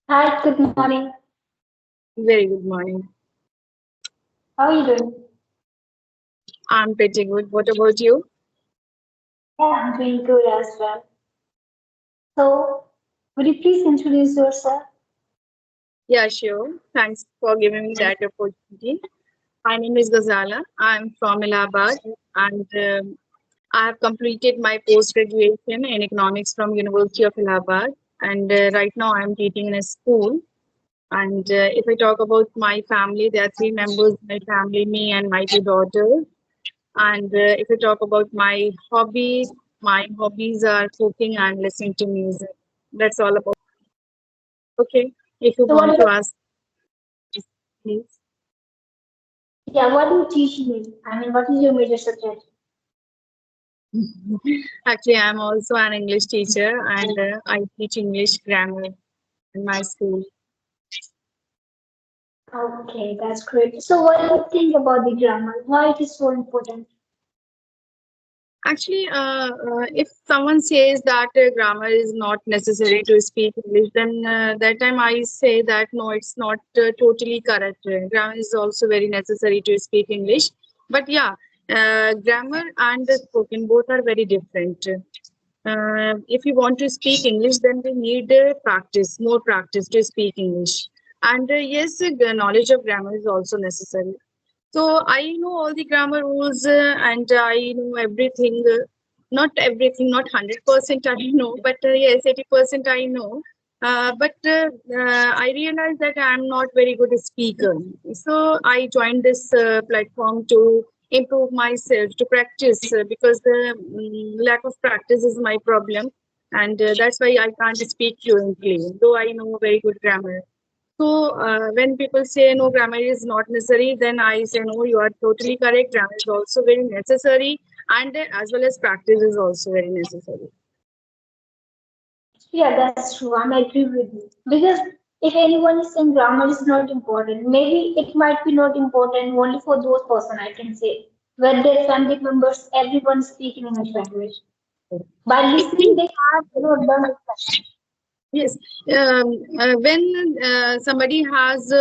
Hi, good morning. Very good morning. How are you doing? I'm pretty good. What about you? Yeah, I'm doing good as well. So, would you please introduce yourself? Yeah, sure. Thanks for giving me that opportunity. My name is Ghazala. I'm from Allahabad and I have completed my post graduation in economics from University of Allahabad. And right now I'm teaching in a school. And if I talk about my family, there are three members in my family, me and my two daughters. And if I talk about my hobbies are cooking and listening to music. That's all about. Okay, if you So, what want is to ask, please. yeah, what do you teach me? I mean, what is your major subject? Actually, I'm also an English teacher and I teach English grammar in my school. Okay, that's great. So, what do you think about the grammar? Why it is so important? Actually, if someone says that grammar is not necessary to speak English, then that time I say that no, it's not totally correct. Grammar is also very necessary to speak English. But yeah, grammar and the spoken both are very different. If you want to speak English, then we need practice, more practice to speak English. And yes, the knowledge of grammar is also necessary. So I know all the grammar rules and I know everything. Not everything, not 100% I know, but yes, 80% I know. But I realized that I'm not very good a speaker. So I joined this platform to improve myself, to practice, because the lack of practice is my problem. And that's why I can't speak fluently, though I know very good grammar. So when people say no, grammar is not necessary, then I say no, you are totally correct. Grammar is also very necessary, and as well as practice is also very necessary. Yeah, that's true. I agree with you. Because if anyone is saying grammar is not important, maybe it might be not important only for those person, I can say, where their family members, everyone speaking English language. By It listening, is, they have, learned it. yes. When somebody has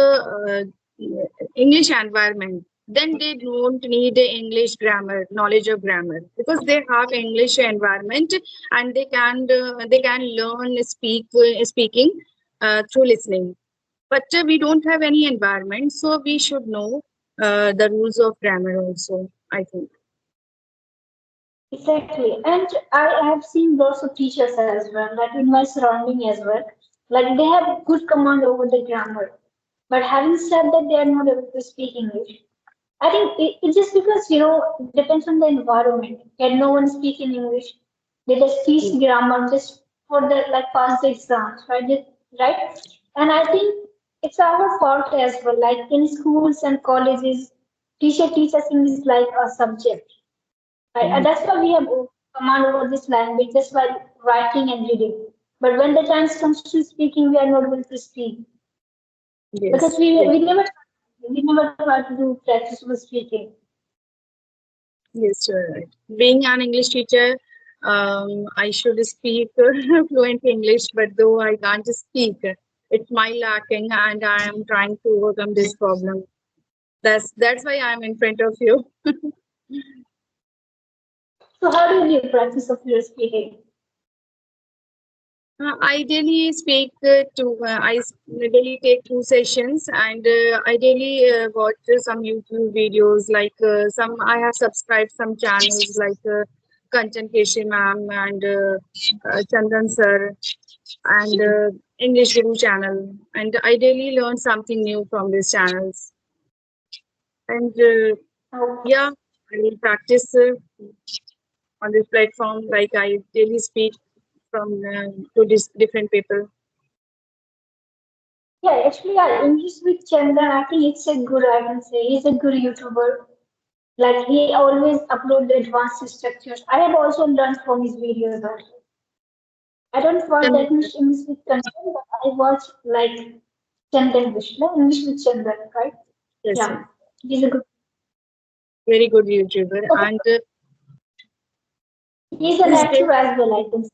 English environment, then they don't need a English grammar, knowledge of grammar, because they have English environment and they can learn speaking through listening. But we don't have any environment, so we should know the rules of grammar also, I think. Exactly. And I have seen lots of teachers as well, like in my surrounding as well. Like they have good command over the grammar. But having said that, they are not able to speak English. I think it's just because, depends on the environment. Can no one speak in English? They just teach Mm. grammar just for the like pass the exams, right? Right? And I think it's our fault as well. Like in schools and colleges, teacher teaches English like a subject. Right? And Mhm. that's why we have command over this language just by writing and reading. But when the time comes to speaking, we are not able to speak because Yes, we yes, we never try to do practice with speaking. yes, you're right. Being an English teacher, I should speak fluent English, but though I can't speak, it's my lacking, and I am trying to overcome this problem. That's why I'm in front of you. So how do you practice of your speaking? I daily speak daily take 2 sessions and I daily watch some YouTube videos like some I have subscribed some channels like Kanchan Keshi ma'am and Chandan sir and English Guru channel and I daily learn something new from these channels and Oh, yeah I will practice on this platform like I daily speak from to this different people. yeah, actually, yeah, English with Chandan, I think it's a good, I can say, he's a good YouTuber. Like, he always upload the advanced structures. I have also learned from his videos also. I don't watch that much English with content, but I watch, like, Chandan English, no? English with Chandan, right? Yes, Yeah, he's a good, very good YouTuber, okay, and he's an this day, actor as well, I can say.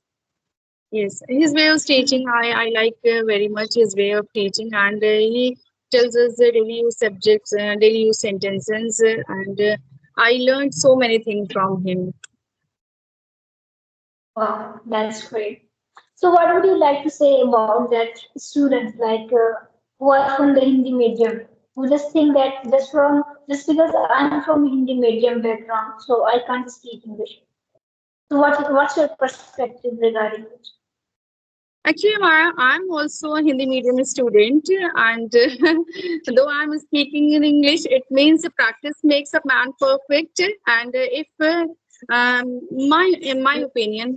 Yes, his way of teaching, I like very much his way of teaching, and he tells us the daily use subjects, daily use sentences, and I learned so many things from him. Wow, that's great. So, what would you like to say about that students who are from the Hindi medium who just think that just because I'm from Hindi medium background, so I can't speak English. So, what's your perspective regarding it? Actually, I'm also a Hindi medium student, and though I'm speaking in English, it means practice makes a man perfect. And if in my opinion,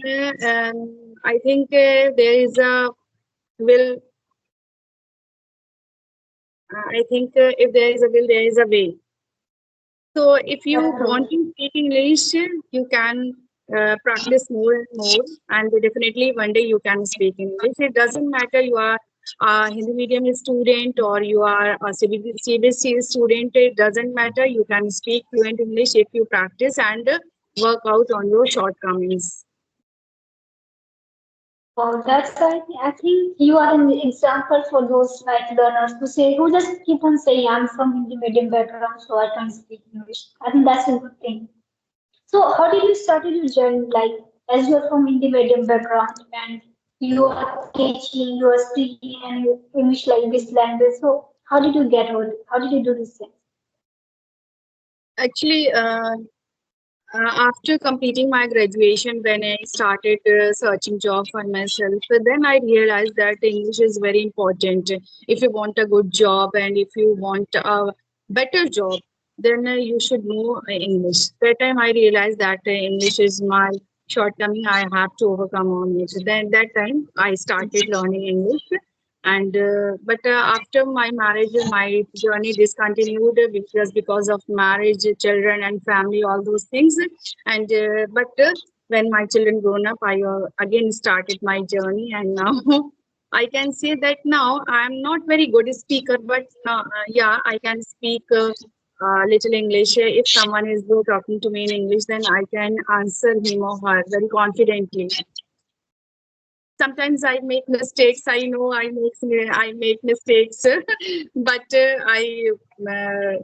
I think there is a will. I think if there is a will, there is a way. So if you That's want true. to speak English, you can practice more and more, and definitely one day you can speak English. It doesn't matter you are a Hindi medium student or you are a CBSE student. It doesn't matter. You can speak fluent English if you practice and work out on your shortcomings. Wow, I think you are an example for those like learners who just keep on saying I'm from Hindi medium background, so I can't speak English. I think that's a good thing. So, how did you start your journey? Like, as you're from Hindi medium background and you are teaching, you are speaking and English like this language. So, how did you get on? How did you do this thing? Actually, after completing my graduation, when I started searching job for myself, then I realized that English is very important. If you want a good job and if you want a better job, then you should know English. That time I realized that English is my shortcoming. I have to overcome on it. Then that time I started learning English. And after my marriage, my journey discontinued because of marriage, children, and family, all those things. And when my children grown up, I again started my journey, and now I can say that now I'm not very good speaker, but yeah, I can speak little English. If someone is talking to me in English, then I can answer him or her very confidently. Sometimes I make mistakes. I know I make mistakes, but I uh,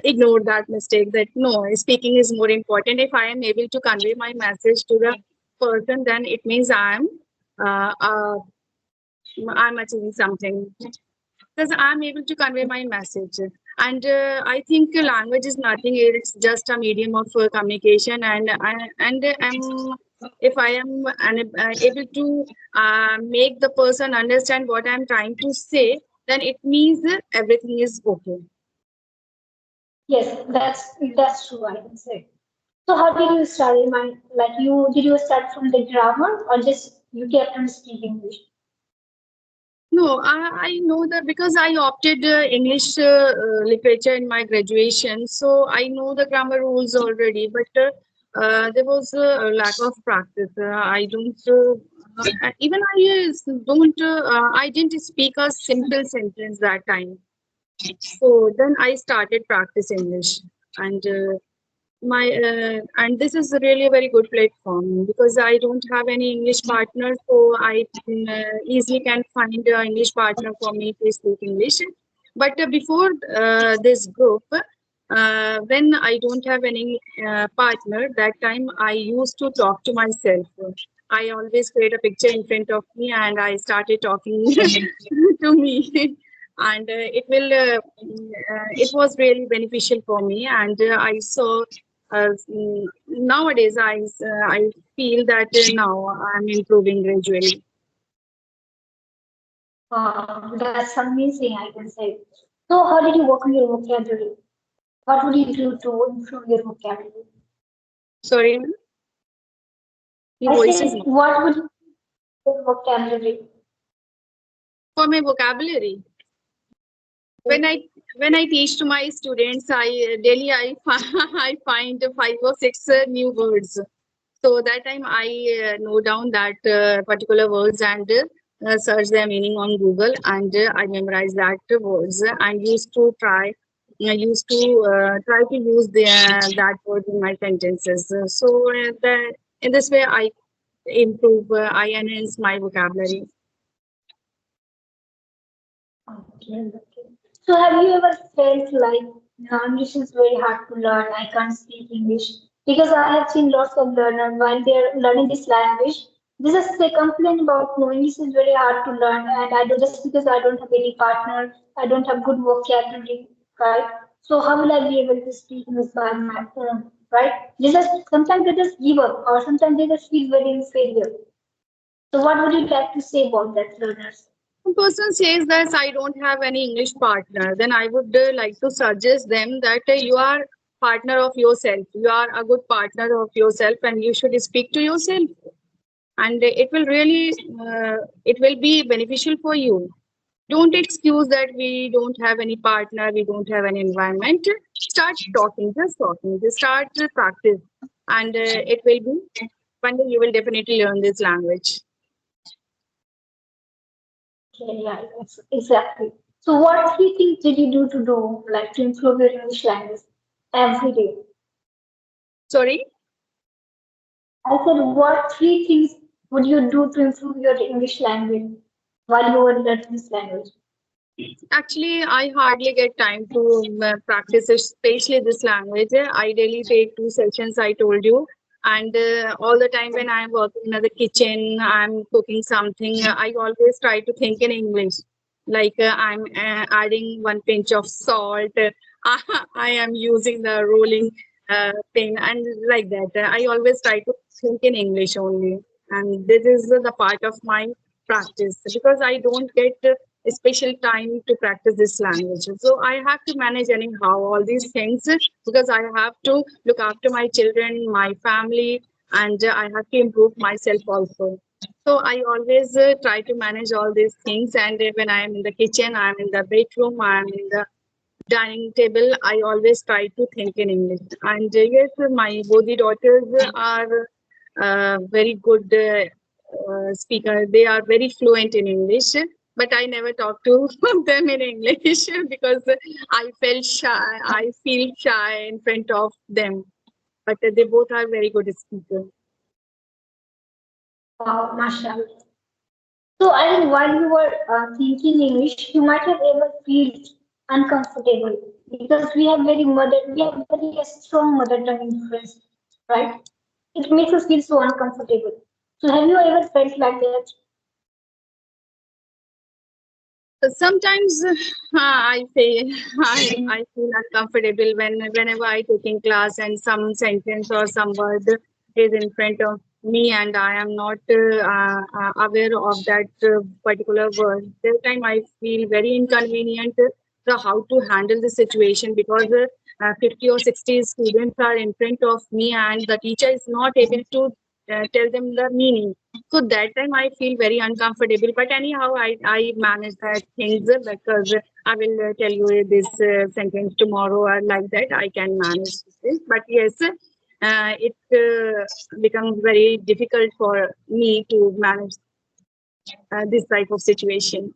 ignore that mistake. That no, speaking is more important. If I am able to convey my message to the person, then it means uh, uh, I'm achieving something because I'm able to convey my message. And I think language is nothing; it's just a medium of communication. If I am able to make the person understand what I'm trying to say, then it means everything is okay. Yes, that's true. I can say. So, how did you start? Did you start from the grammar or just you kept on speaking English? No, I know that because I opted English literature in my graduation, so I know the grammar rules already. But there was a lack of practice. I don't even don't I didn't speak a simple sentence that time. So then I started practice English, and my and this is really a very good platform because I don't have any English partner, so I easily can find an English partner for me to speak English. But before this group, when I don't have any partner, that time I used to talk to myself. I always create a picture in front of me and I started talking to me. And it was really beneficial for me. And I saw nowadays I feel that now I'm improving gradually. That's amazing. I can say. So, how did you work on your vocabulary? What would you do to improve your vocabulary? Sorry, your I voice is said, not. what would you do with your vocabulary? For my vocabulary. When I when I teach to my students, I daily I find 5 or 6 new words. So that time I note down that particular words and search their meaning on Google, and I memorize that words and used to try to use that word in my sentences. So in this way, I improve. I enhance my vocabulary. Okay, okay. So have you ever felt like no, English is very hard to learn? I can't speak English because I have seen lots of learners while they're learning this language. They just they complain about no English is very hard to learn, and I do just because I don't have any partner, I don't have good vocabulary, right? So how will I be able to speak English by my own, right? They just sometimes they just give up, or sometimes they just feel very inferior. So what would you like to say about that, learners? A person says that I don't have any English partner, then I would like to suggest them that you are partner of yourself. You are a good partner of yourself, and you should speak to yourself. And it will really, it will be beneficial for you. Don't excuse that we don't have any partner, we don't have any environment. Start talking, just start to practice, and it will be one day you will definitely learn this language. Okay, yeah, exactly. So what three things did you do to like to improve your English language every day? Sorry. I said, what three things would you do to improve your English language while you were learning this language? Actually, I hardly get time to practice, especially this language. I daily take 2 sessions, I told you. And all the time when I'm working in the kitchen, I'm cooking something, I always try to think in English. Like I'm adding 1 pinch of salt, I am using the rolling pin, and like that. I always try to think in English only. And this is the part of my practice because I don't get special time to practice this language. So I have to manage anyhow all these things because I have to look after my children, my family, and I have to improve myself also. So I always try to manage all these things. And when I am in the kitchen, I am in the bedroom, I am in the dining table, I always try to think in English. And yes, my both the daughters are very good speaker. They are very fluent in English, but I never talk to them in English because I felt shy. I feel shy in front of them. But they both are very good speakers. Wow, mashallah. So I think while you were thinking English, you might have ever feel uncomfortable because we have very a strong mother tongue influence, right? It makes us feel so uncomfortable. So have you ever felt like that? Sometimes I say I feel uncomfortable whenever I take in class and some sentence or some word is in front of me and I am not aware of that particular word. That time I feel very inconvenient how to handle the situation because 50 or 60 students are in front of me and the teacher is not able to tell them the meaning. So that time I feel very uncomfortable. But anyhow, I manage that things because I will tell you this sentence tomorrow or like that. I can manage this. But yes, it becomes very difficult for me to manage this type of situation.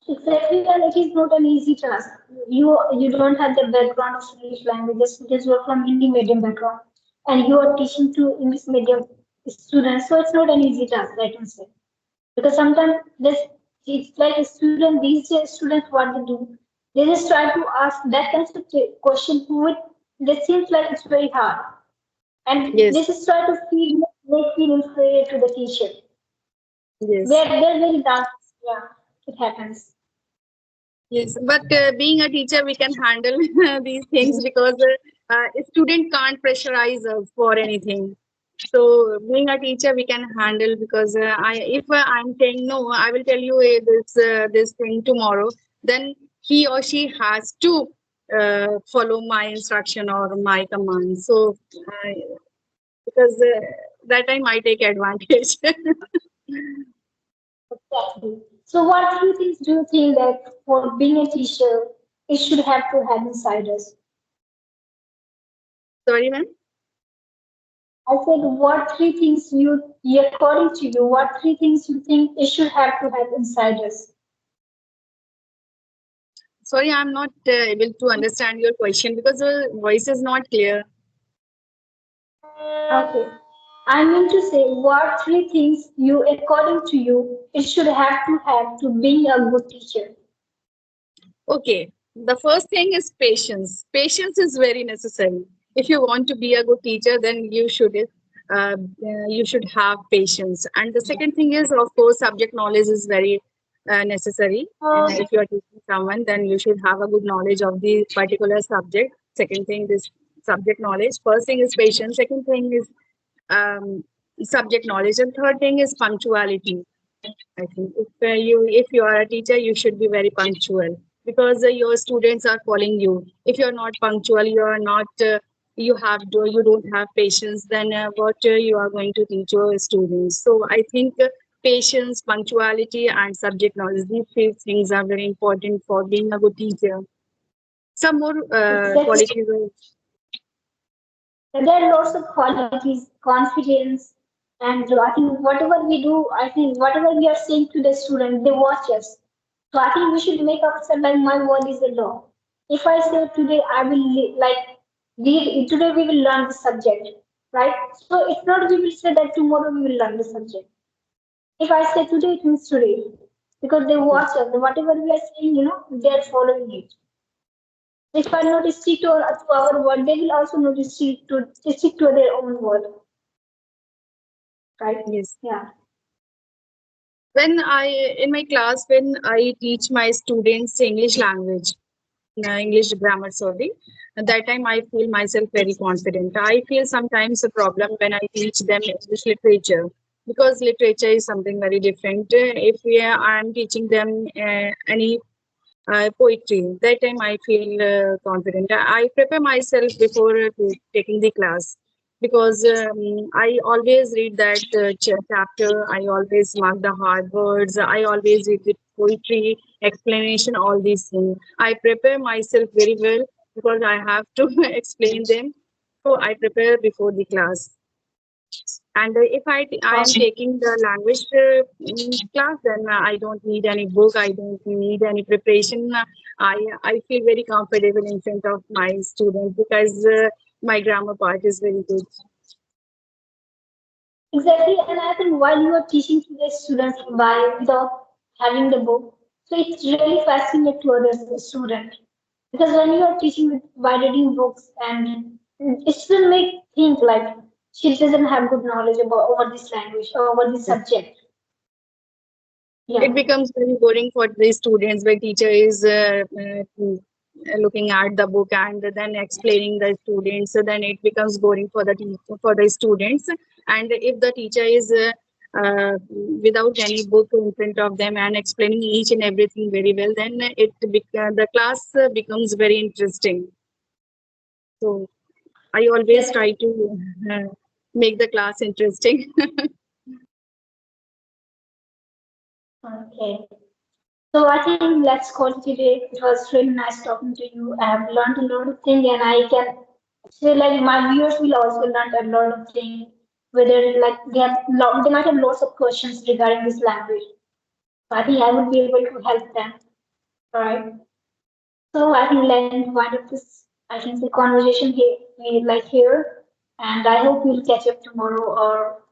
Exactly, and it is not an easy task. You don't have the background of English languages because you are from Hindi medium background, and you are teaching to English medium students. So it's not an easy task, I can say. Because sometimes this it's like a student these days students what they do, they just try to ask that kind of question which that seems like it's very hard, and Yes, they just try to feel make feel inferior to the teacher. yes. They're very dark. Yeah, it happens. Yes, but being a teacher, we can handle these things because a student can't pressurize us for anything. So being a teacher, we can handle because if I'm saying no, I will tell you this thing tomorrow. Then he or she has to follow my instruction or my command. So because that time I take advantage. Exactly. So what three things do you think that for being a teacher it should have to have inside us? Sorry, ma'am. I said what three things according to you, what three things you think it should have to have inside us? Sorry, I'm not able to understand your question because the voice is not clear. Okay. I mean to say, what three things you, according to you, it should have to being a good teacher? Okay, the first thing is patience. Patience is very necessary. If you want to be a good teacher, then you should have patience. And the second thing is, of course, subject knowledge is very necessary. If you are teaching someone, then you should have a good knowledge of the particular subject. Second thing is subject knowledge. First thing is patience. Second thing is um, subject knowledge, and third thing is punctuality. I think if you are a teacher, you should be very punctual because your students are following you. If you are not punctual, you are not you don't have patience. Then what you are going to teach your students? So I think patience, punctuality, and subject knowledge. These three things are very important for being a good teacher. Some more Exactly. qualities. There are lots of qualities, confidence, and I think whatever we do, I think whatever we are saying to the student, they watch us. So I think we should make ourselves like my word is the law. If I say today I will like today we will learn the subject, right? So it's not we will say that tomorrow we will learn the subject. If I say today, it means today, because they watch us. Whatever we are saying, they are following it. If I not stick to our word, they will also not stick to their own word, right? Yes. Yeah. When I in my class, when I teach my students English language, English grammar, sorry. At that time, I feel myself very confident. I feel sometimes a problem when I teach them English literature because literature is something very different. If I am teaching them any poetry, that time I feel confident. I prepare myself before taking the class because I always read that chapter. I always mark the hard words. I always read the poetry explanation, all these things. I prepare myself very well because I have to explain them. So I prepare before the class. And if I am taking the language class, then I don't need any book. I don't need any preparation. I feel very comfortable in front of my students because my grammar part is very good. Exactly, and I think while you are teaching to the students by without having the book, so it's really fascinating to other student because when you are teaching by reading books and it still make think like she doesn't have good knowledge about over this language or over this subject. It Yeah. becomes very boring for the students when teacher is looking at the book and then explaining the students. So then it becomes boring for the for the students. And if the teacher is without any book in front of them and explaining each and everything very well, then the class becomes very interesting. So I always Yes. try to make the class interesting. Okay. So I think let's call it today. It was really nice talking to you. I have learned a lot of things, and I can say like my viewers will also learn a lot of things. Whether like they might have lots of questions regarding this language. So I think I would be able to help them. All right. So I think let's wind up this. I think the conversation here we like here, and I hope we'll catch up tomorrow or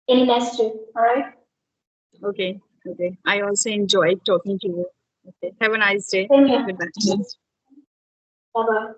any next day. All right. Okay, okay. I also enjoyed talking to you. Okay. Have a nice day. Same here. Goodbye. Bye bye.